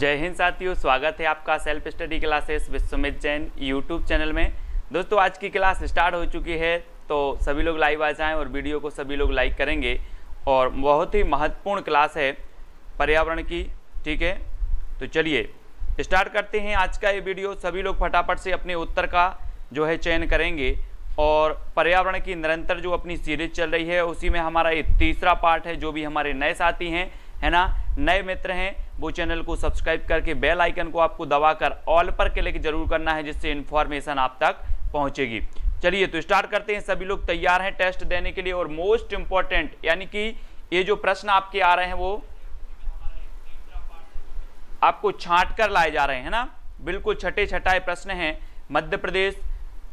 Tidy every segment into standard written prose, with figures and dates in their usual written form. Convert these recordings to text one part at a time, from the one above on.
जय हिंद साथियों, स्वागत है आपका self study classes Vishwamit Jain YouTube channel में। दोस्तों आज की क्लास स्टार्ट हो चुकी है, तो सभी लोग लाइव आ जाएं और वीडियो को सभी लोग लाइक करेंगे। और बहुत ही महत्वपूर्ण क्लास है पर्यावरण की, ठीक है। तो चलिए स्टार्ट करते हैं आज का ये वीडियो। सभी लोग फटाफट से अपने उत्तर का जो है चयन करेंगे। और पर्यावरण की निरंतर जो अपनी सीरीज चल रही है उसी में हमारा ये तीसरा पार्ट है। जो भी हमारे नए साथी हैं, है ना, नए मित्र हैं, वो चैनल को सब्सक्राइब करके बेल आइकन को आपको दबाकर ऑल पर क्लिक जरूर करना है, जिससे इन्फॉर्मेशन आप तक पहुंचेगी। चलिए तो स्टार्ट करते हैं। सभी लोग तैयार हैं टेस्ट देने के लिए। और मोस्ट इंपॉर्टेंट यानी कि ये जो प्रश्न आपके आ रहे हैं वो आपको छांट कर लाए जा रहे हैं ना, बिल्कुल छठे छठाए प्रश्न हैं। मध्य प्रदेश,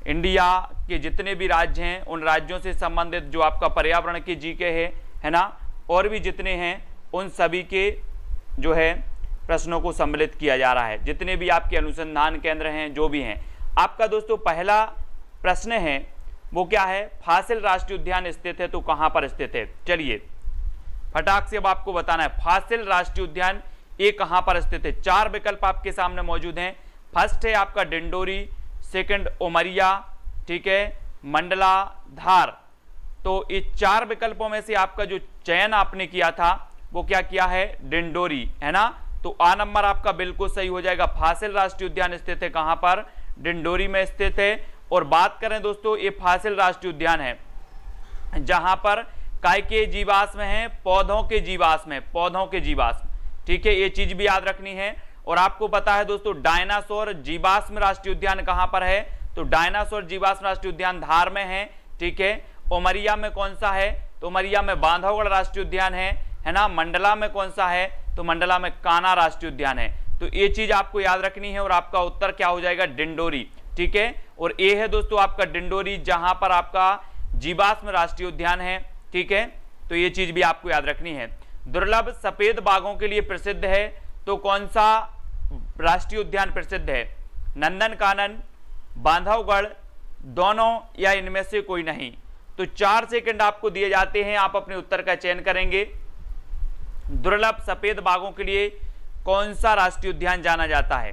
इंडिया के जितने भी राज्य हैं उन राज्यों से संबंधित जो आपका पर्यावरण की जीके है ना, और भी जितने हैं उन सभी के जो है प्रश्नों को सम्मिलित किया जा रहा है। जितने भी आपके अनुसंधान केंद्र हैं, जो भी हैं। आपका दोस्तों पहला प्रश्न है वो क्या है, फासिल राष्ट्रीय उद्यान स्थित है तो कहां पर स्थित है। चलिए फटाक से अब आपको बताना है फासिल राष्ट्रीय उद्यान ये कहां पर स्थित है। चार विकल्प आपके सामने मौजूद हैं। फर्स्ट है आपका डिंडोरी, सेकंड उमरिया, ठीक है, मंडला, धार। तो इस चार विकल्पों में से आपका जो चयन आपने किया था वो क्या किया है, डिंडोरी, है ना। तो आ नंबर आपका बिल्कुल सही हो जाएगा। फासिल राष्ट्रीय उद्यान स्थित है कहां पर, डिंडोरी में स्थित है। और बात करें दोस्तों, ये फासिल राष्ट्रीय उद्यान है जहां पर काय के जीवाश्म है, पौधों के जीवाश्म, पौधों के जीवाश्म, ठीक है। ये चीज भी याद रखनी है। और आपको पता है दोस्तों डायनासोर जीवाश्म राष्ट्रीय उद्यान कहां पर है, तो डायनासोर जीवाश्म राष्ट्रीय उद्यान धार में है, ठीक है। उमरिया में कौन सा है, तो उमरिया में बांधवगढ़ राष्ट्रीय उद्यान है ना। मंडला में कौन सा है, तो मंडला में कान्हा राष्ट्रीय उद्यान है। तो ये चीज आपको याद रखनी है। और आपका उत्तर क्या हो जाएगा, डिंडोरी, ठीक है। और ये है दोस्तों आपका डिंडोरी जहां पर आपका जीवाश्म राष्ट्रीय उद्यान है, ठीक है। तो ये चीज भी आपको याद रखनी है। दुर्लभ सफेद बाघों के लिए प्रसिद्ध है तो कौन सा राष्ट्रीय उद्यान प्रसिद्ध है, नंदनकानन, बांधवगढ़, दोनों या इनमें से कोई नहीं। तो 4 सेकंड आपको दिए जाते हैं, आप अपने उत्तर का चयन करेंगे। दुर्लभ सफेद बाघों के लिए कौन सा राष्ट्रीय उद्यान जाना जाता है।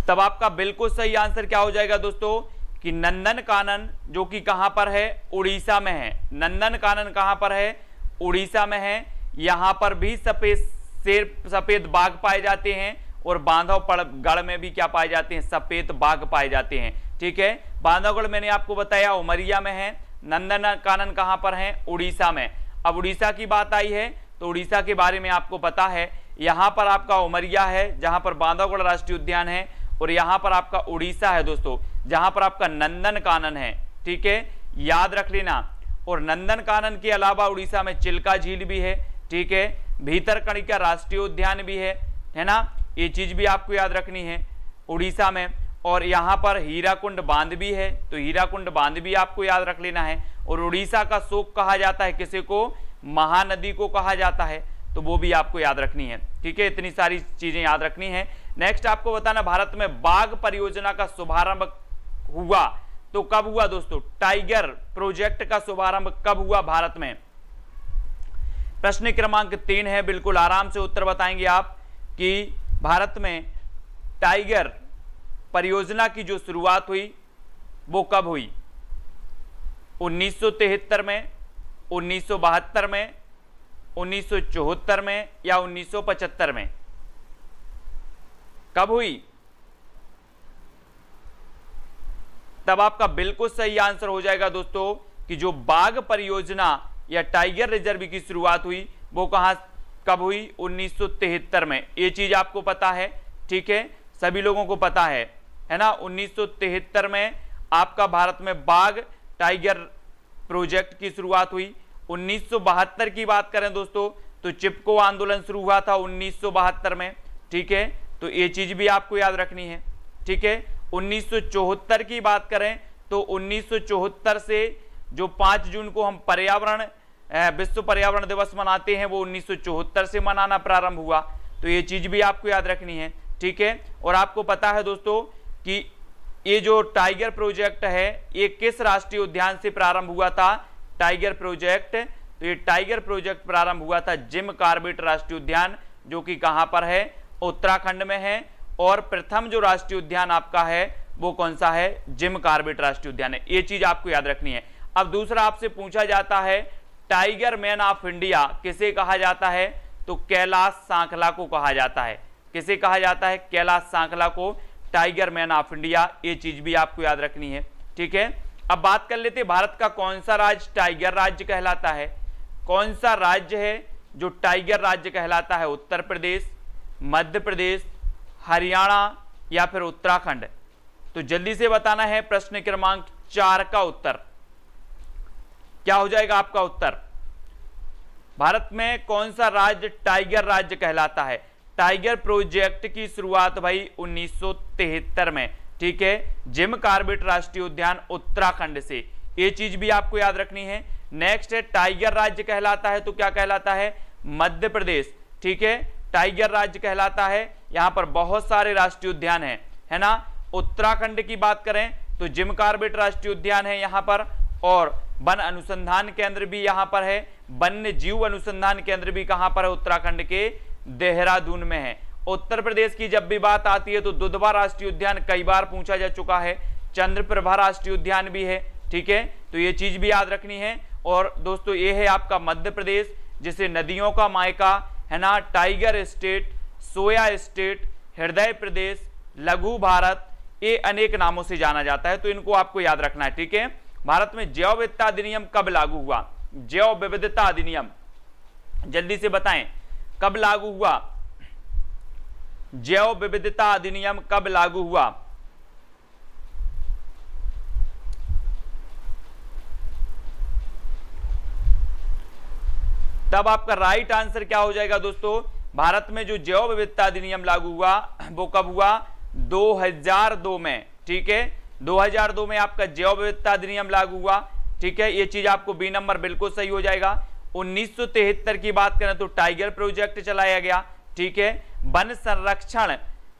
तब आपका बिल्कुल सही आंसर क्या हो जाएगा दोस्तों कि नंदनकानन, जो कि कहां पर है, उड़ीसा में है। नंदनकानन कहां पर है, उड़ीसा में है। यहां पर भी सफेद बाघ पाए जाते हैं। और बांधवगढ़ में भी क्या पाए जाते हैं, सफेद बाघ पाए जाते हैं, ठीक है। बांधवगढ़ मैंने आपको बताया उमरिया में है, नंदनकानन कहां पर है, उड़ीसा में। अब उड़ीसा की बात आई है तो उड़ीसा के बारे में आपको पता है, यहां पर आपका उमरिया है जहां पर बांधवगढ़ राष्ट्रीय उद्यान है। और यहां पर आपका उड़ीसा है दोस्तों जहां पर आपका नंदनकानन है, ठीक है, याद रख लेना। और नंदनकानन के अलावा उड़ीसा में चिल्का झील भी है, ठीक है, भीतरकनिका राष्ट्रीय उद्यान भी है ना। ये चीज भी आपको याद रखनी है उड़ीसा में। और यहां पर हीराकुंड बांध भी है, तो हीराकुंड बांध भी आपको याद रख लेना है। और उड़ीसा का शोक कहा जाता है किसे को, महानदी को कहा जाता है, तो वो भी आपको याद रखनी है, ठीक है। इतनी सारी चीजें याद रखनी है। नेक्स्ट आपको बताना, भारत में बाघ परियोजना का शुभारंभ हुआ तो कब हुआ दोस्तों, टाइगर प्रोजेक्ट का शुभारंभ कब हुआ भारत में। प्रश्न क्रमांक 3 है, बिल्कुल आराम से उत्तर बताएंगे आप कि भारत में टाइगर परियोजना की जो शुरुआत हुई वो कब हुई, 1973 में, 1972 में, 1974 में या 1975 में, कब हुई। तब आपका बिल्कुल सही आंसर हो जाएगा दोस्तों कि जो बाघ परियोजना या टाइगर रिजर्व की शुरुआत हुई वो कब हुई, 1973 में। ये चीज आपको पता है, ठीक है, सभी लोगों को पता है ना। 1973 में आपका भारत में बाघ टाइगर प्रोजेक्ट की शुरुआत हुई। 1972 की बात करें दोस्तों तो चिपको आंदोलन शुरू हुआ था 1972 में, ठीक है। तो ये चीज भी आपको याद रखनी है, ठीक है। 1974 की बात करें तो 1974 से जो 5 जून को हम विश्व पर्यावरण दिवस मनाते हैं वो 1974 से मनाना प्रारंभ हुआ। तो ये चीज भी आपको याद रखनी है, ठीक है। और आपको पता है दोस्तों कि ये जो टाइगर प्रोजेक्ट है ये किस राष्ट्रीय उद्यान से प्रारंभ हुआ था, टाइगर प्रोजेक्ट तो ये टाइगर प्रोजेक्ट प्रारंभ हुआ था जिम कॉर्बेट राष्ट्रीय उद्यान, जो कि कहां पर है, उत्तराखंड में है। और प्रथम जो राष्ट्रीय उद्यान आपका है वो कौन सा है, जिम कॉर्बेट राष्ट्रीय उद्यान है। ये चीज आपको याद रखनी है। अब दूसरा आपसे पूछा जाता है टाइगर मैन ऑफ इंडिया किसे कहा जाता है, तो कैलाश सांखला को कहा जाता है। किसे कहा जाता है, कैलाश सांखला को टाइगर मैन ऑफ इंडिया। ये चीज भी आपको याद रखनी है, ठीक है। अब बात कर लेते हैं भारत का कौन सा राज्य टाइगर राज्य कहलाता है। कौन सा राज्य है जो टाइगर राज्य कहलाता है, उत्तर प्रदेश, मध्य प्रदेश, हरियाणा या फिर उत्तराखंड। तो जल्दी से बताना है। प्रश्न क्रमांक 4 का उत्तर क्या हो जाएगा आपका उत्तर। भारत में कौन सा राज्य टाइगर राज्य कहलाता है। टाइगर प्रोजेक्ट की शुरुआत भाई 1973 में, ठीक है, जिम कॉर्बेट राष्ट्रीय उद्यान उत्तराखंड से। ये चीज भी आपको याद रखनी है। नेक्स्ट है टाइगर राज्य कहलाता है तो क्या कहलाता है, मध्य प्रदेश, ठीक है, टाइगर राज्य कहलाता है। यहां पर बहुत सारे राष्ट्रीय उद्यान हैं, है ना। उत्तराखंड की बात करें तो जिम कॉर्बेट राष्ट्रीय उद्यान है यहां पर, और वन अनुसंधान केंद्र भी यहां पर है। वन्य जीव अनुसंधान केंद्र भी कहां पर है, उत्तराखंड के देहरादून में है। उत्तर प्रदेश की जब भी बात आती है तो दुधवा राष्ट्रीय उद्यान कई बार पूछा जा चुका है। चंद्रप्रभा राष्ट्रीय उद्यान भी है, ठीक है, तो ये चीज भी याद रखनी है। और दोस्तों ये है आपका मध्य प्रदेश, जिसे नदियों का मायका, है ना, टाइगर स्टेट, सोया स्टेट, हृदय प्रदेश, लघु भारत, ये अनेक नामों से जाना जाता है। तो इनको आपको याद रखना है, ठीक है। भारत में जैव विविधता अधिनियम कब लागू हुआ, जैव विविधता अधिनियम जल्दी से बताएं कब लागू हुआ, जैव विविधता अधिनियम कब लागू हुआ। तब आपका राइट आंसर क्या हो जाएगा दोस्तों, भारत में जो जैव विविधता अधिनियम लागू हुआ वो कब हुआ, 2002 में, ठीक है, 2002 में आपका जैव विविधता अधिनियम लागू हुआ, ठीक है। ये चीज आपको बी नंबर बिल्कुल सही हो जाएगा। 1973 की बात करें तो टाइगर प्रोजेक्ट चलाया गया, ठीक है। वन संरक्षण,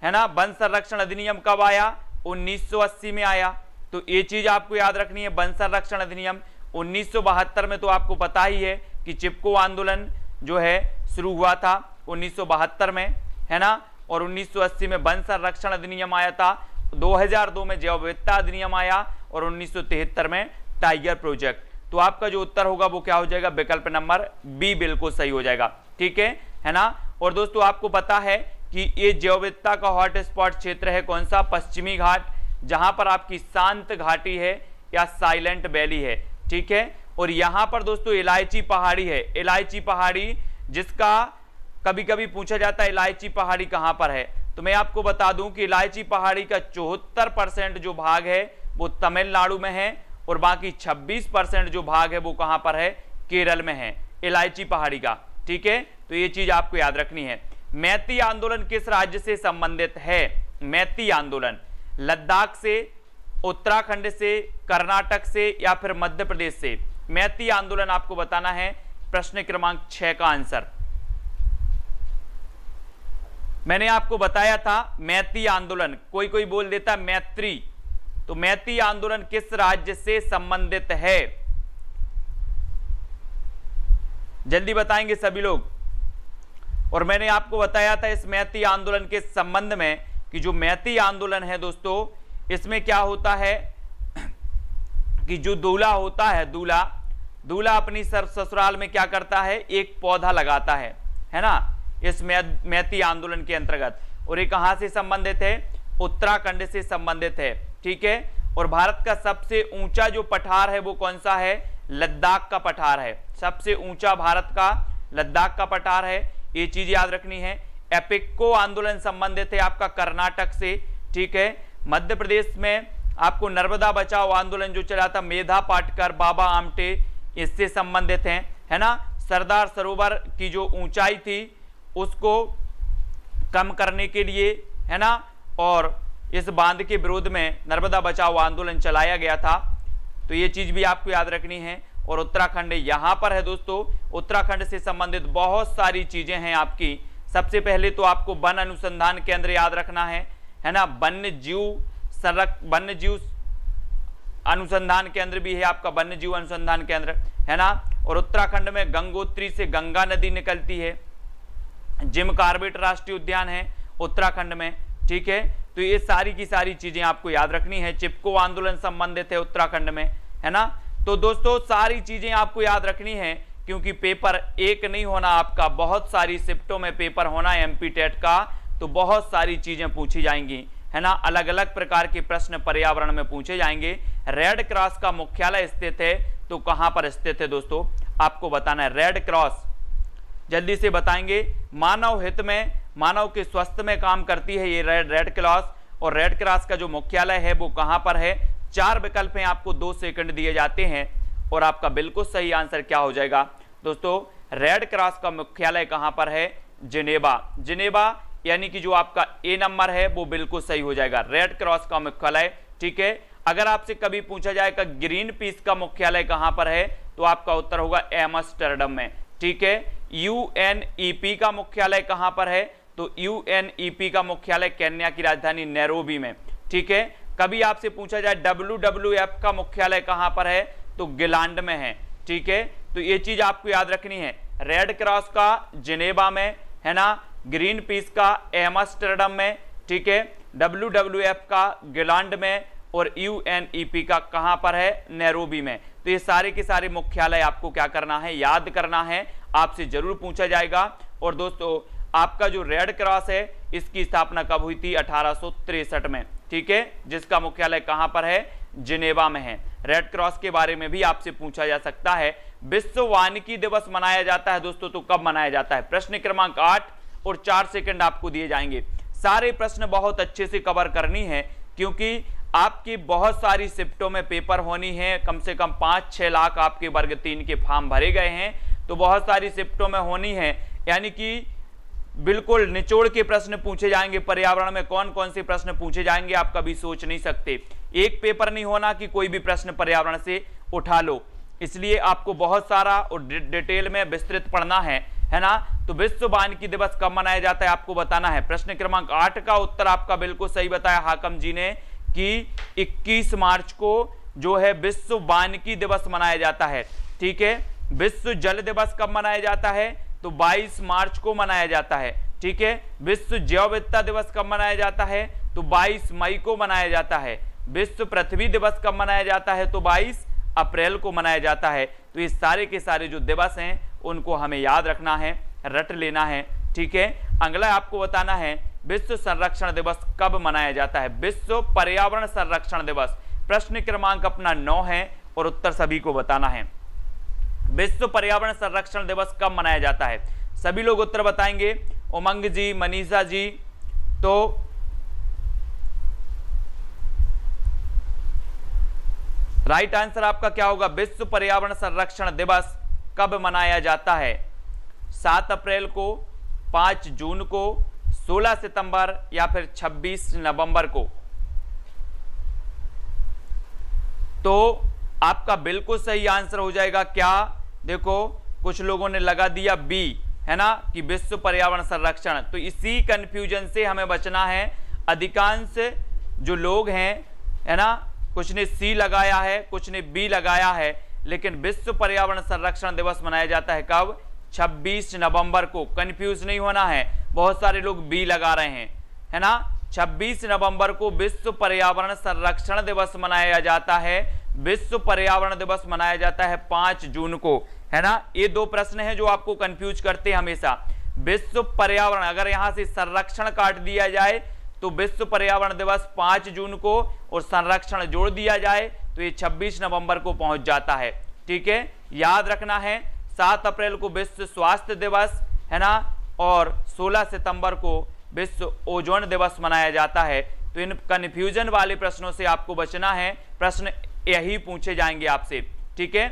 है ना, वन संरक्षण अधिनियम कब आया, 1980 में आया। तो ये चीज आपको याद रखनी है। वन संरक्षण अधिनियम 1972 में तो आपको पता ही है कि चिपको आंदोलन जो है शुरू हुआ था 1972 में, है ना, और 1980 में वन संरक्षण अधिनियम आया था। 2002 में जैव विविधता अधिनियम आया और 1973 में टाइगर प्रोजेक्ट। तो आपका जो उत्तर होगा वो क्या हो जाएगा, विकल्प नंबर बी बिल्कुल सही हो जाएगा, ठीक है ना। और दोस्तों आपको पता है कि ये जैव विविधता का हॉट स्पॉट क्षेत्र है कौन सा, पश्चिमी घाट, जहां पर आपकी शांत घाटी है या साइलेंट वैली है, ठीक है। और यहां पर दोस्तों इलायची पहाड़ी है, इलायची पहाड़ी, जिसका कभी कभी पूछा जाता है इलायची पहाड़ी कहां पर है। तो मैं आपको बता दूं कि इलायची पहाड़ी का 74% जो भाग है वो तमिलनाडु में है, और बाकी 26% जो भाग है वो कहां पर है, केरल में है, इलायची पहाड़ी का, ठीक है। तो ये चीज आपको याद रखनी है। मैती आंदोलन किस राज्य से संबंधित है, मैती आंदोलन लद्दाख से, उत्तराखंड से, कर्नाटक से या फिर मध्य प्रदेश से। मैती आंदोलन आपको बताना है, प्रश्न क्रमांक 6 का आंसर। मैंने आपको बताया था मैती आंदोलन, कोई कोई बोल देता मैत्री, तो मैती आंदोलन किस राज्य से संबंधित है, जल्दी बताएंगे सभी लोग। और मैंने आपको बताया था इस मैती आंदोलन के संबंध में कि जो मैती आंदोलन है दोस्तों, इसमें क्या होता है कि जो दूल्हा होता है, दूल्हा अपनी ससुराल में क्या करता है, एक पौधा लगाता है ना, इस मैती आंदोलन के अंतर्गत। और ये कहां से संबंधित है, उत्तराखंड से संबंधित है, ठीक है। और भारत का सबसे ऊंचा जो पठार है वो कौन सा है, लद्दाख का पठार है, सबसे ऊंचा भारत का लद्दाख का पठार है, ये चीज याद रखनी है। एपिको आंदोलन संबंधित है आपका कर्नाटक से, ठीक है। मध्य प्रदेश में आपको नर्मदा बचाओ आंदोलन जो चला था मेधा पाटकर, बाबा आमटे, इससे संबंधित है ना। सरदार सरोवर की जो ऊंचाई थी उसको कम करने के लिए, है ना, और इस बांध के विरोध में नर्मदा बचाओ आंदोलन चलाया गया था। तो ये चीज भी आपको याद रखनी है। और उत्तराखंड यहां पर है दोस्तों, उत्तराखंड से संबंधित बहुत सारी चीजें हैं आपकी। सबसे पहले तो आपको वन अनुसंधान केंद्र याद रखना है ना, वन्य जीव अनुसंधान केंद्र भी है आपका, वन्य जीव अनुसंधान केंद्र, है ना, और उत्तराखंड में गंगोत्री से गंगा नदी निकलती है। जिम कार्बेट राष्ट्रीय उद्यान है उत्तराखंड में, ठीक है। तो ये सारी की सारी चीजें आपको याद रखनी है। चिपको आंदोलन संबंधित है उत्तराखंड में, है ना। तो दोस्तों सारी चीजें आपको याद रखनी है, क्योंकि पेपर एक नहीं होना आपका, बहुत सारी शिफ्टों में पेपर होना है एमपी टेट का, तो बहुत सारी चीजें पूछी जाएंगी, है ना। अलग अलग प्रकार के प्रश्न पर्यावरण में पूछे जाएंगे। रेड क्रॉस का मुख्यालय स्थित है, तो कहां पर स्थित है दोस्तों, आपको बताना है। रेड क्रॉस जल्दी से बताएंगे। मानव हित में, मानव के स्वास्थ्य में काम करती है ये रेड क्रॉस, और रेड क्रॉस का जो मुख्यालय है वो कहां पर है। 4 विकल्प हैं, आपको 2 सेकंड दिए जाते हैं, और आपका बिल्कुल सही आंसर क्या हो जाएगा दोस्तों, रेड क्रॉस का मुख्यालय कहां पर है, जिनेवा। जिनेवा यानी कि जो आपका ए नंबर है वो बिल्कुल सही हो जाएगा, रेड क्रॉस का मुख्यालय, ठीक है। अगर आपसे कभी पूछा जाएगा ग्रीन पीस का मुख्यालय कहां पर है, तो आपका उत्तर होगा एम्स्टर्डम में, ठीक है। यूएनईपी का मुख्यालय कहां पर है, तो यूएनईपी का मुख्यालय केन्या की राजधानी नैरोबी में, ठीक है। कभी आपसे पूछा जाए डब्ल्यूडब्ल्यूएफ का मुख्यालय कहां पर है, तो गिलांड में है, ठीक है। तो ये चीज आपको याद रखनी है, रेड क्रॉस का जिनेवा में, है ना, ग्रीन पीस का एम्स्टर्डम में, ठीक है, डब्ल्यूडब्ल्यूएफ का गिलांड में, और यूएनईपी का कहां पर है, नैरोबी में। तो ये सारे के सारे मुख्यालय आपको क्या करना है, याद करना है, आपसे जरूर पूछा जाएगा। और दोस्तों आपका जो रेड क्रॉस है इसकी स्थापना कब हुई थी, 1863 में, ठीक है, जिसका मुख्यालय कहां पर है, जिनेवा में है। रेड क्रॉस के बारे में भी आपसे पूछा जा सकता है। विश्व वानिकी दिवस मनाया जाता है दोस्तों, तो कब मनाया जाता है। प्रश्न क्रमांक 8 और 4 सेकंड आपको दिए जाएंगे। सारे प्रश्न बहुत अच्छे से कवर करनी है, क्योंकि आपकी बहुत सारी शिफ्टों में पेपर होनी है। कम से कम 5-6 लाख आपके वर्ग 3 के फॉर्म भरे गए हैं, तो बहुत सारी शिफ्टों में होनी है, यानी कि बिल्कुल निचोड़ के प्रश्न पूछे जाएंगे। पर्यावरण में कौन कौन से प्रश्न पूछे जाएंगे आप कभी सोच नहीं सकते। एक पेपर नहीं होना कि कोई भी प्रश्न पर्यावरण से उठा लो, इसलिए आपको बहुत सारा और डिटेल में विस्तृत पढ़ना है ना। तो विश्व वानिकी दिवस कब मनाया जाता है आपको बताना है। प्रश्न क्रमांक 8 का उत्तर आपका बिल्कुल सही बताया हाकम जी ने कि 21 मार्च को जो है विश्व वानिकी दिवस मनाया जाता है, ठीक है। विश्व जल दिवस कब मनाया जाता है, तो 22 मार्च को मनाया जाता है, ठीक है। विश्व जैव विविधता दिवस कब मनाया जाता है, तो 22 मई को मनाया जाता है। विश्व पृथ्वी दिवस कब मनाया जाता है, तो 22 अप्रैल को मनाया जाता है। तो ये सारे के सारे जो दिवस हैं उनको हमें याद रखना है, रट लेना है, ठीक है। अगला आपको बताना है विश्व संरक्षण दिवस कब मनाया जाता है। विश्व पर्यावरण संरक्षण दिवस प्रश्न क्रमांक अपना 9 है, और उत्तर सभी को बताना है। विश्व पर्यावरण संरक्षण दिवस कब मनाया जाता है, सभी लोग उत्तर बताएंगे। उमंग जी, मनीषा जी, तो राइट आंसर आपका क्या होगा, विश्व पर्यावरण संरक्षण दिवस कब मनाया जाता है। 7 अप्रैल को, 5 जून को, 16 सितंबर या फिर 26 नवंबर को। तो आपका बिल्कुल सही आंसर हो जाएगा क्या, देखो कुछ लोगों ने लगा दिया बी, है ना, कि विश्व पर्यावरण संरक्षण। तो इसी कंफ्यूजन से हमें बचना है। अधिकांश जो लोग हैं, है ना, कुछ ने सी लगाया है, कुछ ने बी लगाया है, लेकिन विश्व पर्यावरण संरक्षण दिवस मनाया जाता है कब, 26 नवंबर को। कंफ्यूज नहीं होना है, बहुत सारे लोग बी लगा रहे हैं, है ना। 26 नवंबर को विश्व पर्यावरण संरक्षण दिवस मनाया जाता है। विश्व पर्यावरण दिवस मनाया जाता है 5 जून को, है ना। ये 2 प्रश्न हैं जो आपको कंफ्यूज करते हैं हमेशा। विश्व पर्यावरण, अगर यहां से संरक्षण काट दिया जाए तो विश्व पर्यावरण दिवस 5 जून को, और संरक्षण जोड़ दिया जाए तो ये 26 नवंबर को पहुंच जाता है, ठीक है। याद रखना है 7 अप्रैल को विश्व स्वास्थ्य दिवस, है ना, और 16 सितंबर को विश्व ओजोन दिवस मनाया जाता है। तो इन कंफ्यूजन वाले प्रश्नों से आपको बचना है, प्रश्न यही पूछे जाएंगे आपसे, ठीक है।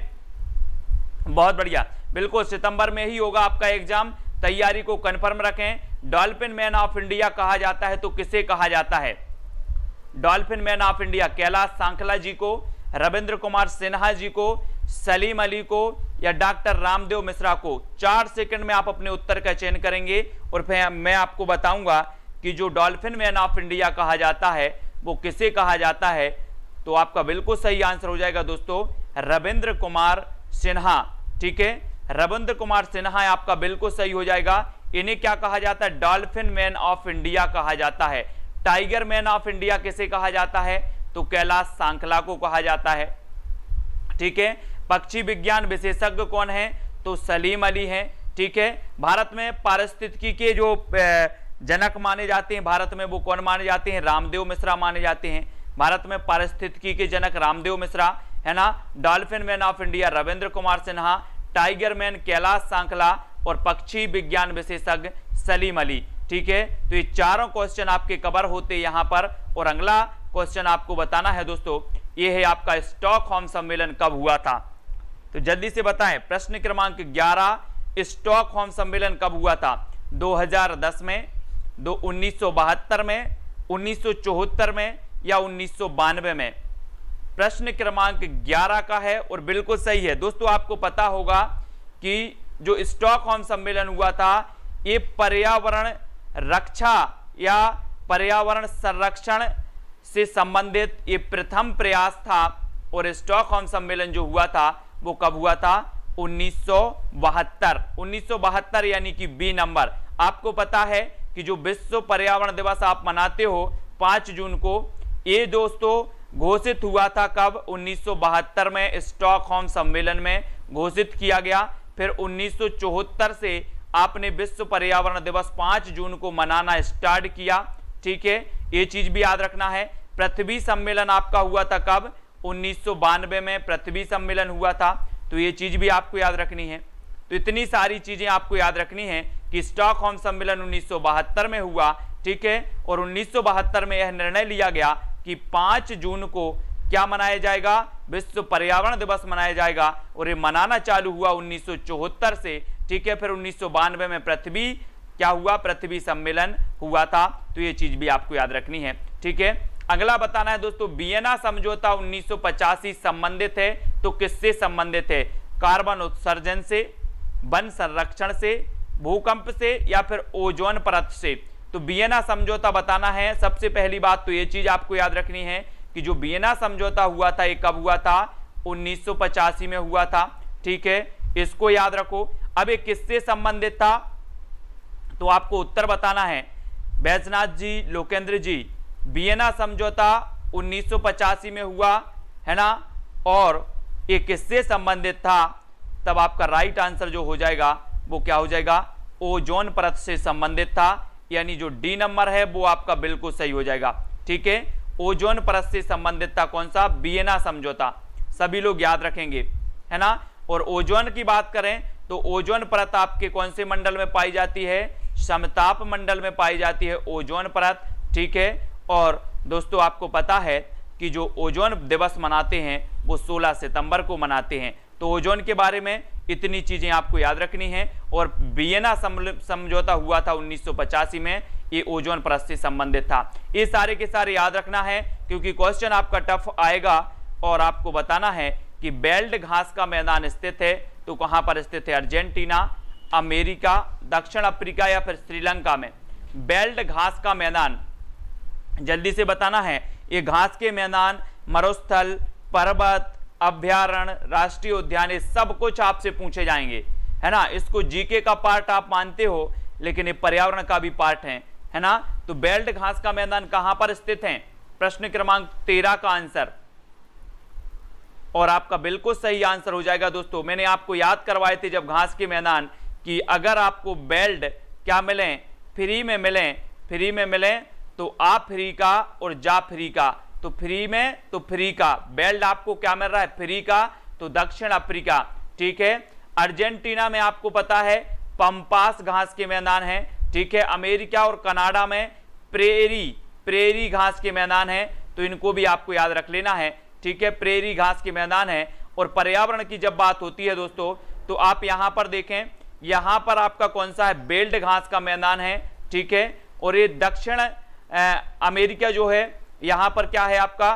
बहुत बढ़िया, बिल्कुल सितंबर में ही होगा आपका एग्जाम, तैयारी को कंफर्म रखें। डॉल्फिन मैन ऑफ इंडिया कहा जाता है तो किसे कहा जाता है। Dolphin man of India Kailash Sankhla ji को, रविंद्र कुमार सिन्हा जी को, सलीम अली को, या डॉक्टर रामदेव मिश्रा को। 4 सेकंड में आप अपने उत्तर का चयन करेंगे, और फिर मैं आपको बताऊंगा कि जो डॉल्फिन मैन ऑफ इंडिया कहा जाता है वो किसे कहा जाता है। तो आपका बिल्कुल सही आंसर हो जाएगा दोस्तों, रविंद्र कुमार सिन्हा, ठीक है, रविंद्र कुमार सिन्हा आपका बिल्कुल सही हो जाएगा। इन्हें क्या कहा जाता है? डॉल्फिन मैन ऑफ इंडिया कहा जाता है। टाइगर मैन ऑफ इंडिया किसे कहा जाता है? तो कैलाश सांकला को कहा जाता है, ठीक है। पक्षी विज्ञान विशेषज्ञ कौन है? तो सलीम अली हैं, ठीक है। भारत में पारिस्थितिकी के जो जनक माने जाते हैं भारत में, वो कौन माने जाते हैं? रामदेव मिश्रा माने जाते हैं। भारत में पारिस्थितिकी के जनक रामदेव मिश्रा, है ना। Dolphin man of India Ravindra Kumar Sinha, tiger man Kailash सांकला और पक्षी विज्ञान विशेषज्ञ सलीम अली, ठीक है। तो ये चारों क्वेश्चन आपके कवर होते यहां पर। और अगला क्वेश्चन आपको बताना है दोस्तों, ये है आपका स्टॉकहोम सम्मेलन कब हुआ था? तो जल्दी से बताएं। प्रश्न क्रमांक 11, स्टॉकहोम सम्मेलन कब हुआ था? 2010 में, 1972 में, 1974 में या 1992 में? प्रश्न क्रमांक 11 का है और बिल्कुल सही है दोस्तों। आपको पता होगा कि जो स्टॉकहोम सम्मेलन हुआ था ये पर्यावरण रक्षा या पर्यावरण संरक्षण से संबंधित ये प्रथम प्रयास था। और स्टॉकहोम सम्मेलन जो हुआ था वो कब हुआ था? 1972 यानी कि बी नंबर। आपको पता है कि जो विश्व पर्यावरण दिवस आप मनाते हो 5 जून को, ये दोस्तों घोषित हुआ था कब? 1972 में स्टॉकहोम सम्मेलन में घोषित किया गया। फिर 1974 से आपने विश्व पर्यावरण दिवस 5 जून को मनाना स्टार्ट किया, ठीक है। ये चीज भी याद रखना है। पृथ्वी सम्मेलन आपका हुआ था कब? 1992 में पृथ्वी सम्मेलन हुआ था। तो ये चीज भी आपको याद रखनी है। तो इतनी सारी चीजें आपको याद रखनी है कि स्टॉकहोम सम्मेलन 1972 में हुआ, ठीक है। और 1972 में यह निर्णय लिया गया कि 5 जून को क्या मनाया जाएगा? विश्व पर्यावरण दिवस मनाया जाएगा। और ये मनाना चालू हुआ 1974 से, ठीक है। फिर 1992 में पृथ्वी क्या हुआ? पृथ्वी सम्मेलन हुआ था। तो ये चीज भी आपको याद रखनी है, ठीक है। अगला बताना है दोस्तों, वियना समझौता 1985 संबंधित है तो किससे संबंधित है? कार्बन उत्सर्जन से, वन संरक्षण से, भूकंप से या फिर ओजोन परत से? तो वियना समझौता बताना है। सबसे पहली बात तो ये चीज आपको याद रखनी है कि जो वियना समझौता हुआ था ये कब हुआ था? 1985 में हुआ था, ठीक है। इसको याद रखो। अब ये किससे संबंधित था? तो आपको उत्तर बताना है। बैजनाथ जी, लोकेंद्र जी, वियना समझौता 1985 में हुआ है ना, और ये किससे संबंधित था? तब आपका राइट आंसर जो हो जाएगा वो क्या हो जाएगा? ओजोन परत से संबंधित था। यानी जो डी नंबर है वो आपका बिल्कुल सही हो जाएगा, ठीक है। ओजोन परत से संबंधित था कौन सा? वियना समझौता। सभी लोग याद रखेंगे, है ना। और ओजोन की बात करें तो ओजोन परत आपके कौन से मंडल में पाई जाती है? समताप मंडल में पाई जाती है ओजोन परत, ठीक है। और दोस्तों आपको पता है कि जो ओजोन दिवस मनाते हैं वो 16 सितंबर को मनाते हैं। तो ओजोन के बारे में इतनी चीजें आपको याद रखनी है। और वियना समझौता हुआ था 1985 में, ये ओजोन परत से संबंधित था। ये सारे के सारे याद रखना है क्योंकि क्वेश्चन आपका टफ आएगा। और आपको बताना है कि बेल्ट घास का मैदान स्थित है तो कहां पर स्थित है? अर्जेंटीना, अमेरिका, दक्षिण अफ्रीका या फिर श्रीलंका में? बेल्ट घास का मैदान जल्दी से बताना है। ये घास के मैदान, मरुस्थल, पर्वत, अभ्यारण्य, राष्ट्रीय उद्यान, ये सब कुछ आपसे पूछे जाएंगे, है ना। इसको जीके का पार्ट आप मानते हो लेकिन ये पर्यावरण का भी पार्ट है ना। तो बेल्ट घास का मैदान कहां पर स्थित है? प्रश्न क्रमांक 13 का आंसर। और आपका बिल्कुल सही आंसर हो जाएगा दोस्तों। मैंने आपको याद करवाए थे जब घास के मैदान कि अगर आपको बेल्ट क्या मिले? फ्री में मिले तो अफ्रीका और जाफ्रीका। तो फ्री में तो फ्री का बेल्ट आपको क्या मिल रहा है? फ्री का, तो दक्षिण अफ्रीका, ठीक है। अर्जेंटीना में आपको पता है पंपास घास के मैदान है, ठीक है। अमेरिका और कनाडा में प्रेरी घास के मैदान है। तो इनको भी आपको याद रख लेना है, ठीक है। प्रेरी घास के मैदान है। और पर्यावरण की जब बात होती है दोस्तों तो आप यहां पर देखें, यहां पर आपका कौन सा है? बेल्ट घास का मैदान है, ठीक है। और ये दक्षिण अमेरिका जो है यहां पर क्या है? आपका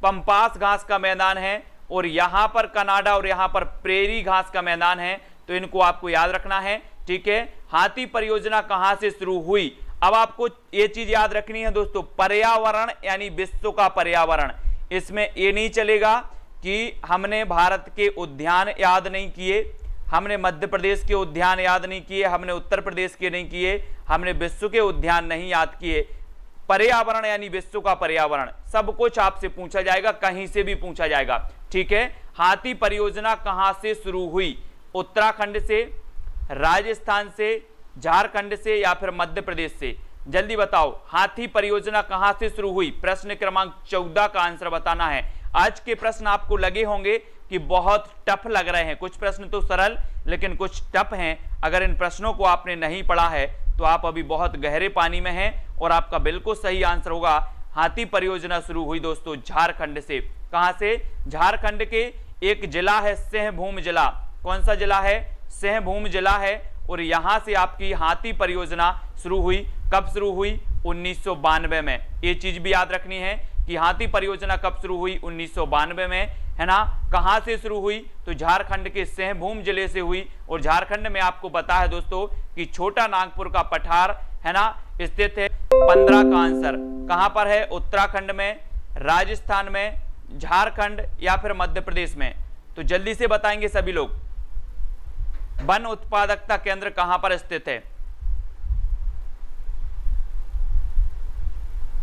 पंपास घास का मैदान है। और यहां पर कनाडा और यहां पर प्रेरी घास का मैदान है। तो इनको आपको याद रखना है, ठीक है। हाथी परियोजना कहां से शुरू हुई? अब आपको ये चीज याद रखनी है दोस्तों, पर्यावरण यानी विश्व का पर्यावरण। इसमें ये नहीं चलेगा कि हमने भारत के उद्यान याद नहीं किए, हमने मध्य प्रदेश के उद्यान याद नहीं किए, हमने उत्तर प्रदेश के नहीं किए, हमने विश्व के उद्यान नहीं याद किए। पर्यावरण यानी विश्व का पर्यावरण सब कुछ आपसे पूछा जाएगा, कहीं से भी पूछा जाएगा। ठीक है, हाथी परियोजना कहां से शुरू हुई? उत्तराखंड से, राजस्थान से, झारखंड से या फिर मध्य प्रदेश से? जल्दी बताओ, हाथी परियोजना कहां से शुरू हुई? प्रश्न क्रमांक 14 का आंसर बताना है। आज के प्रश्न आपको लगे होंगे कि बहुत टफ लग रहे हैं, कुछ प्रश्न तो सरल लेकिन कुछ टफ हैं। अगर इन प्रश्नों को आपने नहीं पढ़ा है तो आप अभी बहुत गहरे पानी में हैं और आपका बिल्कुल सही आंसर होगा हाथी परियोजना शुरू हुई दोस्तों झारखंड से। कहां से? झारखंड के एक जिला है सिंहभूम जिला। कौन सा जिला है? सिंहभूम जिला है। और यहां से आपकी हाथी परियोजना शुरू हुई। कब शुरू हुई? 1992 में। ये चीज भी याद रखनी है कि हाथी परियोजना कब शुरू हुई? 1992 में, है ना। कहां से शुरू हुई? तो झारखंड के सिंहभूम जिले से हुई। और झारखंड में आपको पता है दोस्तों कि छोटा नागपुर का पठार, है ना, स्थित है। 15 का आंसर कहां पर है? उत्तराखंड में, राजस्थान में, झारखंड या फिर मध्य प्रदेश में? तो जल्दी से बताएंगे सभी लोग। वन उत्पादकता केंद्र कहां पर स्थित है?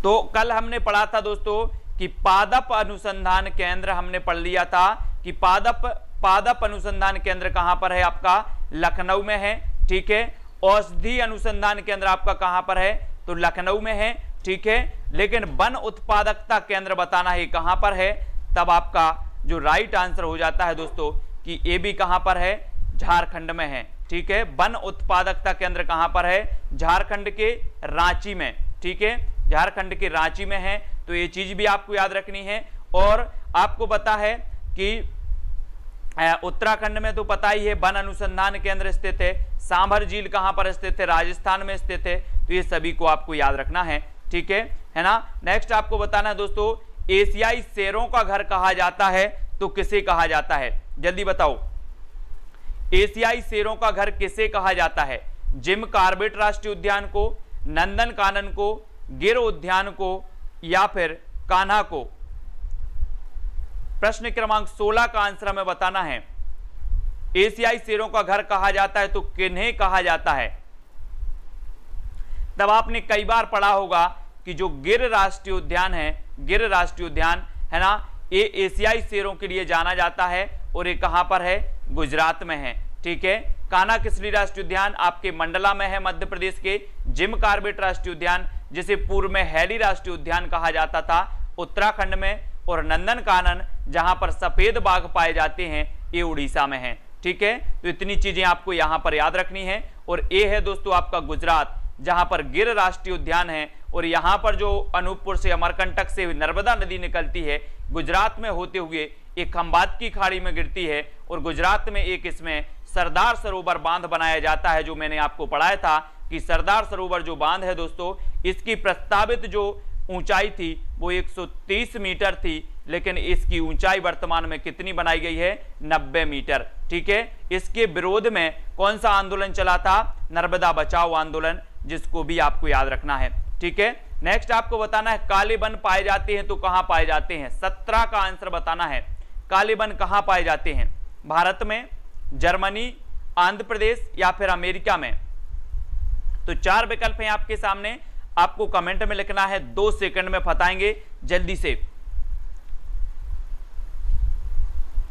तो कल हमने पढ़ा था दोस्तों कि पादप अनुसंधान केंद्र, हमने पढ़ लिया था कि पादप अनुसंधान केंद्र कहां पर है? आपका लखनऊ में है। ठीक है, औषधि अनुसंधान केंद्र आपका कहां पर है? तो लखनऊ में है। ठीक है, लेकिन वन उत्पादकता केंद्र बताना है कहां पर है। तब आपका जो राइट आंसर हो जाता है दोस्तों कि ये भी कहां पर है? झारखंड में है। ठीक है, वन उत्पादकता केंद्र कहां पर है? झारखंड के रांची में। ठीक है, झारखंड के रांची में है। तो ये चीज भी आपको याद रखनी है। और आपको पता है कि उत्तराखंड में तो पता ही है वन अनुसंधान केंद्र स्थित है। सांभर झील कहां पर स्थित है? राजस्थान में स्थित है। तो ये सभी को आपको याद रखना है। ठीक है ना। नेक्स्ट आपको बताना है दोस्तों, एशियाई शेरों का घर कहा जाता है तो किसे कहा जाता है? जल्दी बताओ, एशियाई शेरों का घर किसे कहा जाता है? जिम कॉर्बेट राष्ट्रीय उद्यान को, नंदन कानन को, गिर उद्यान को या फिर कान्हा को? प्रश्न क्रमांक 16 का आंसर हमें बताना है। एशियाई शेरों का घर कहा जाता है तो किन्हें कहा जाता है? तब आपने कई बार पढ़ा होगा कि जो गिर राष्ट्रीय उद्यान है, गिर राष्ट्रीय उद्यान है ना, ये एशियाई शेरों के लिए जाना जाता है। और ये कहां पर है? गुजरात में है। ठीक है, कान्हा किसली राष्ट्रीय उद्यान आपके मंडला में है, मध्य प्रदेश के। जिम कॉर्बेट राष्ट्रीय उद्यान जिसे पूर्व में हैली राष्ट्रीय उद्यान कहा जाता था, उत्तराखंड में। और नंदन कानन जहां पर सफेद बाघ पाए जाते हैं, ये उड़ीसा में है। ठीक है, तो इतनी चीजें आपको यहां पर याद रखनी है। और ये है दोस्तों आपका गुजरात, जहां पर गिर राष्ट्रीय उद्यान है। और यहां पर जो अनूपपुर से, अमरकंटक से नर्मदा नदी निकलती है, गुजरात में होते हुए एक खंबात की खाड़ी में गिरती है। और गुजरात में एक इसमें सरदार सरोवर बांध बनाया जाता है, जो मैंने आपको पढ़ाया था कि सरदार सरोवर जो बांध है दोस्तों, इसकी प्रस्तावित जो ऊंचाई थी वो 130 मीटर थी, लेकिन इसकी ऊंचाई वर्तमान में कितनी बनाई गई है? 90 मीटर। ठीक है, इसके विरोध में कौन सा आंदोलन चला था? नर्मदा बचाओ आंदोलन, जिसको भी आपको याद रखना है। ठीक है, नेक्स्ट आपको बताना है काले वन पाए जाते हैं तो कहां पाए जाते हैं? 17 का आंसर बताना है। काले वन कहां पाए जाते हैं? भारत में, जर्मनी, आंध्र प्रदेश या फिर अमेरिका में? तो 4 विकल्प हैं आपके सामने, आपको कमेंट में लिखना है, 2 सेकंड में बताएंगे जल्दी से।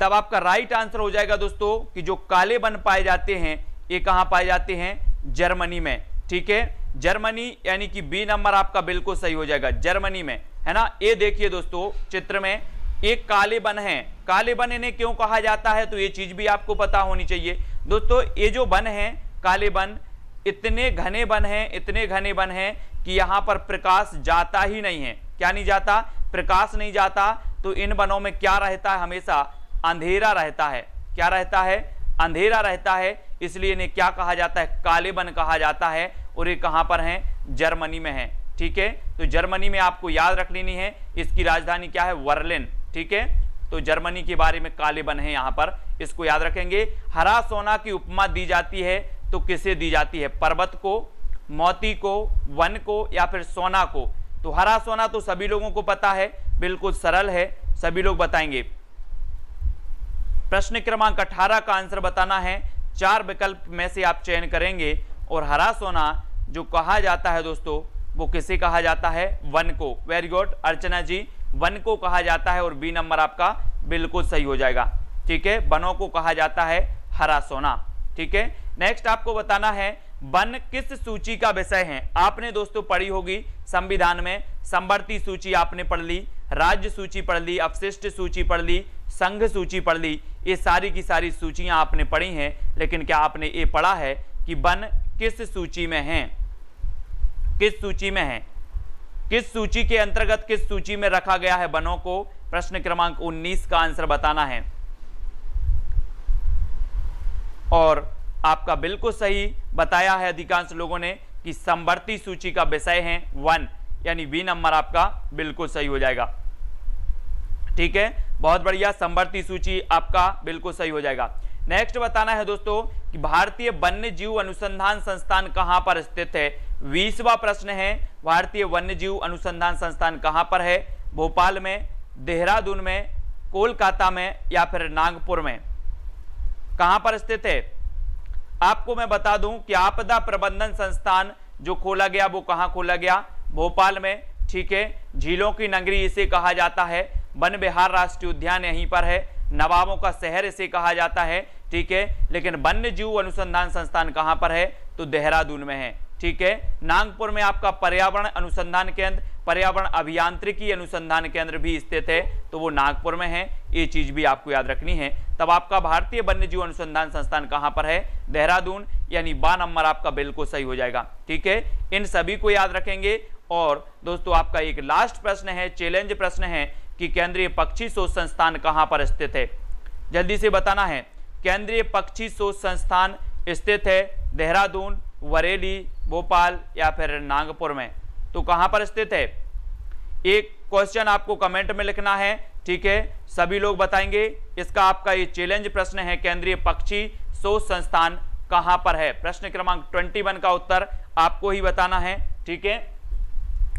तब आपका राइट आंसर हो जाएगा दोस्तों कि जो काले वन पाए जाते हैं ये कहां पाए जाते हैं? जर्मनी में। ठीक है, जर्मनी यानी कि बी नंबर आपका बिल्कुल सही हो जाएगा, जर्मनी में, है ना। ये देखिए दोस्तों चित्र में एक काले वन है। काले वन इन्हें क्यों कहा जाता है? तो ये चीज भी आपको पता होनी चाहिए दोस्तों। ये जो वन है काले वन, इतने घने वन हैं, इतने घने वन हैं कि यहां पर प्रकाश जाता ही नहीं है। क्या नहीं जाता? प्रकाश नहीं जाता। तो इन वनों में क्या रहता है? हमेशा अंधेरा रहता है। क्या रहता है? अंधेरा रहता है। इसलिए इन्हें क्या कहा जाता है? काले वन कहा जाता है। और ये कहां पर है? जर्मनी में है। ठीक है, तो जर्मनी में आपको याद रख लेनी है, इसकी राजधानी क्या है? बर्लिन। ठीक है, तो जर्मनी के बारे में काले वन है यहां पर, इसको याद रखेंगे। हरा सोना की उपमा दी जाती है तो किसे दी जाती है? पर्वत को, मोती को, वन को या फिर सोना को? तो हरा सोना तो सभी लोगों को पता है, बिल्कुल सरल है, सभी लोग बताएंगे। प्रश्न क्रमांक 18 का आंसर बताना है। 4 विकल्प में से आप चयन करेंगे और हरा सोना जो कहा जाता है दोस्तों वो किसे कहा जाता है? वन को। वेरी गुड अर्चना जी, वन को कहा जाता है और बी नंबर आपका बिल्कुल सही हो जाएगा। ठीक है, वनों को कहा जाता है हरा सोना। ठीक है, नेक्स्ट आपको बताना है वन किस सूची का विषय है। आपने दोस्तों पढ़ी होगी संविधान में समवर्ती सूची आपने पढ़ ली, राज्य सूची पढ़ ली, अपशिष्ट सूची पढ़ ली, संघ सूची पढ़ ली, ये सारी की सारी सूचियां आपने पढ़ी हैं, लेकिन क्या आपने ये पढ़ा है कि वन किस सूची में है? किस सूची में है? किस सूची के अंतर्गत किस सूची में रखा गया है वनों को? प्रश्न क्रमांक 19 का आंसर बताना है। और आपका बिल्कुल सही बताया है अधिकांश लोगों ने कि समवर्ती सूची का विषय है वन, यानी बी नंबर आपका बिल्कुल सही हो जाएगा। ठीक है, बहुत बढ़िया, समवर्ती सूची आपका बिल्कुल सही हो जाएगा। नेक्स्ट बताना है दोस्तों कि भारतीय वन्य जीव अनुसंधान संस्थान कहां पर स्थित है। 20वां प्रश्न है, भारतीय वन्य जीव अनुसंधान संस्थान कहां पर है? भोपाल में, देहरादून में, कोलकाता में या फिर नागपुर में? कहां पर स्थित है? आपको मैं बता दूं कि आपदा प्रबंधन संस्थान जो खोला गया वो कहां खोला गया? भोपाल में। ठीक है, झीलों की नगरी इसे कहा जाता है, वन विहार राष्ट्रीय उद्यान यहीं पर है, नवाबों का शहर इसे कहा जाता है। ठीक है, लेकिन वन्य जीव अनुसंधान संस्थान कहां पर है? तो देहरादून में है। ठीक है, नागपुर में आपका पर्यावरण अनुसंधान केंद्र, पर्यावरण अभियांत्रिकी अनुसंधान केंद्र भी स्थित है, तो वो नागपुर में है। ये चीज भी आपको याद रखनी है। तब आपका भारतीय वन्य जीव अनुसंधान संस्थान कहां पर है? देहरादून, यानी बा नंबर आपका बिल्कुल सही हो जाएगा। ठीक है, इन सभी को याद रखेंगे। और दोस्तों आपका एक लास्ट प्रश्न है, चैलेंज प्रश्न है कि केंद्रीय पक्षी शोध संस्थान कहां पर स्थित है? जल्दी से बताना है। केंद्रीय पक्षी शोध संस्थान स्थित है देहरादून, बरेली, भोपाल या फिर नागपुर में? तो कहां पर स्थित है? एक क्वेश्चन आपको कमेंट में लिखना है। ठीक है, सभी लोग बताएंगे। इसका आपका ये चैलेंज प्रश्न है, केंद्रीय पक्षी शोध संस्थान कहां पर है? प्रश्न क्रमांक 21 का उत्तर आपको ही बताना है। ठीक है,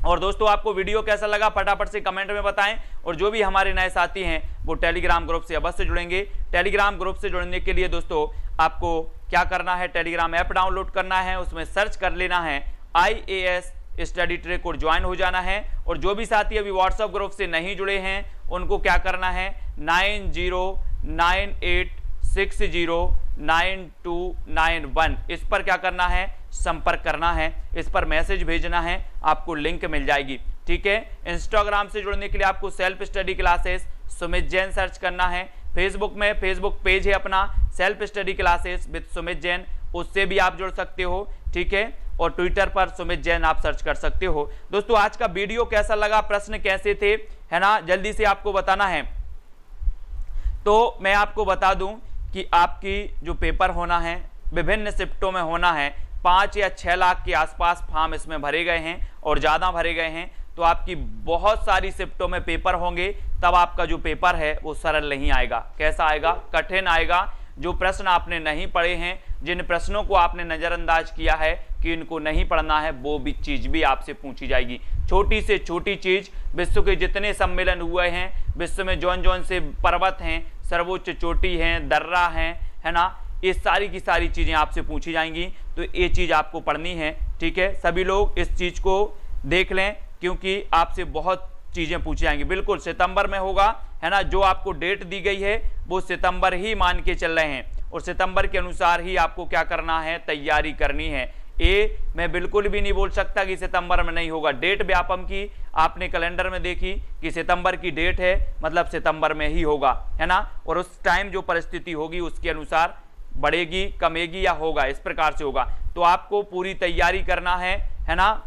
और दोस्तों आपको वीडियो कैसा लगा फटाफट से कमेंट में बताएं। और जो भी हमारे नए साथी हैं वो टेलीग्राम ग्रुप से अवश्य जुड़ेंगे। टेलीग्राम ग्रुप से जुड़ने के लिए दोस्तों आपको क्या करना है? टेलीग्राम ऐप डाउनलोड करना है, उसमें सर्च कर लेना है IAS स्टडी ट्रैक और ज्वाइन हो जाना है। और जो भी साथी अभी व्हाट्सएप ग्रुप से नहीं जुड़े हैं उनको क्या करना है? 9098609291 इस पर क्या करना है? संपर्क करना है, इस पर मैसेज भेजना है, आपको लिंक मिल जाएगी। ठीक है, इंस्टाग्राम से जुड़ने के लिए आपको self study classes Sumit Jain search करना है। फेसबुक में फेसबुक पेज है अपना self study classes with Sumit Jain, उससे भी आप जुड़ सकते हो। ठीक है, और ट्विटर पर सुमित जैन आप सर्च कर सकते हो। दोस्तों आज का वीडियो कैसा लगा, प्रश्न कैसे थे, है ना, जल्दी से आपको बताना है। तो मैं आपको बता दूं कि आपकी जो पेपर होना है विभिन्न शिफ्टों में होना है। 5 या 6 लाख के आसपास फॉर्म इसमें भरे गए हैं और ज़्यादा भरे गए हैं, तो आपकी बहुत सारी शिफ्टों में पेपर होंगे। तब आपका जो पेपर है वो सरल नहीं आएगा। कैसा आएगा? कठिन आएगा। जो प्रश्न आपने नहीं पढ़े हैं, जिन प्रश्नों को आपने नज़रअंदाज किया है कि इनको नहीं पढ़ना है, वो भी चीज़ भी आपसे पूछी जाएगी। छोटी से छोटी चीज़, विश्व के जितने सम्मेलन हुए हैं, विश्व में जौन जौन से पर्वत हैं, सर्वोच्च चोटी हैं, दर्रा हैं, है ना, ये सारी की सारी चीज़ें आपसे पूछी जाएंगी। तो ये चीज़ आपको पढ़नी है। ठीक है, सभी लोग इस चीज़ को देख लें क्योंकि आपसे बहुत चीज़ें पूछी जाएंगी। बिल्कुल सितंबर में होगा, है ना, जो आपको डेट दी गई है वो सितंबर ही मान के चल रहे हैं और सितंबर के अनुसार ही आपको क्या करना है? तैयारी करनी है। ये मैं बिल्कुल भी नहीं बोल सकता कि सितंबर में नहीं होगा। डेट व्यापम की आपने कैलेंडर में देखी कि सितंबर की डेट है, मतलब सितंबर में ही होगा, है ना। और उस टाइम जो परिस्थिति होगी उसके अनुसार बढ़ेगी, कमेगी या होगा, इस प्रकार से होगा। तो आपको पूरी तैयारी करना है ना।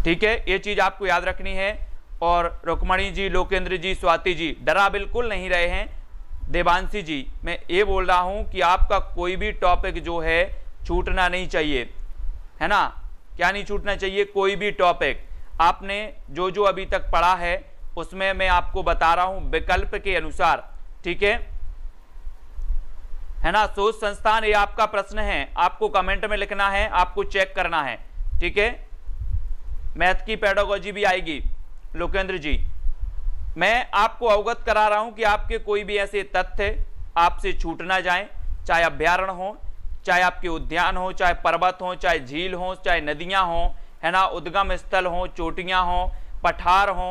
ठीक है, ये चीज आपको याद रखनी है। और रुक्मणी जी, लोकेंद्र जी, स्वाति जी डरा बिल्कुल नहीं रहे हैं। देवांशी जी, मैं ये बोल रहा हूं कि आपका कोई भी टॉपिक जो है छूटना नहीं चाहिए, है ना। क्या नहीं छूटना चाहिए? कोई भी टॉपिक आपने जो जो अभी तक पढ़ा है उसमें मैं आपको बता रहा हूं विकल्प के अनुसार। ठीक है ना। शोध संस्थान ये आपका प्रश्न है, आपको कमेंट में लिखना है, आपको चेक करना है। ठीक है, मैथ की पेडागोजी भी आएगी, लोकेंद्र जी, मैं आपको अवगत करा रहा हूं कि आपके कोई भी ऐसे तथ्य आपसे छूट ना जाए, चाहे अभ्यारण्य हो, चाहे आपके उद्यान हो, चाहे पर्वत हो, चाहे झील हो, चाहे नदियां हो, है ना, उद्गम स्थल हो, चोटियां हो, पठार हो,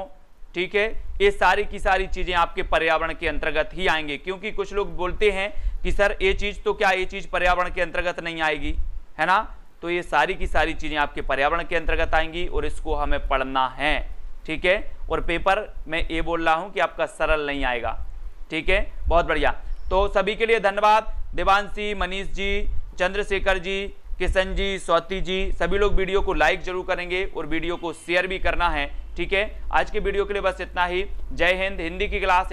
ठीक है, ये सारी की सारी चीजें आपके पर्यावरण के अंतर्गत ही आएंगे। क्योंकि कुछ लोग बोलते हैं कि सर ये चीज तो क्या, ये चीज पर्यावरण के अंतर्गत नहीं आएगी, है ना, तो ये सारी की सारी चीजें आपके पर्यावरण के अंतर्गत आएंगी और इसको हमें पढ़ना है, ठीक है। और पेपर मैं ये बोल रहा हूं कि आपका सरल नहीं आएगा, ठीक है, बहुत बढ़िया। तो सभी के लिए धन्यवाद, देवांशी, मनीष जी, चंद्रशेखर जी, किशन जी, स्वाति जी, सभी लोग वीडियो को लाइक जरूर करेंगे और वीडियो को शेयर भी करना है, ठीक है। आज के वीडियो के लिए बस इतना ही। जय हिंद। हिंदी की क्लास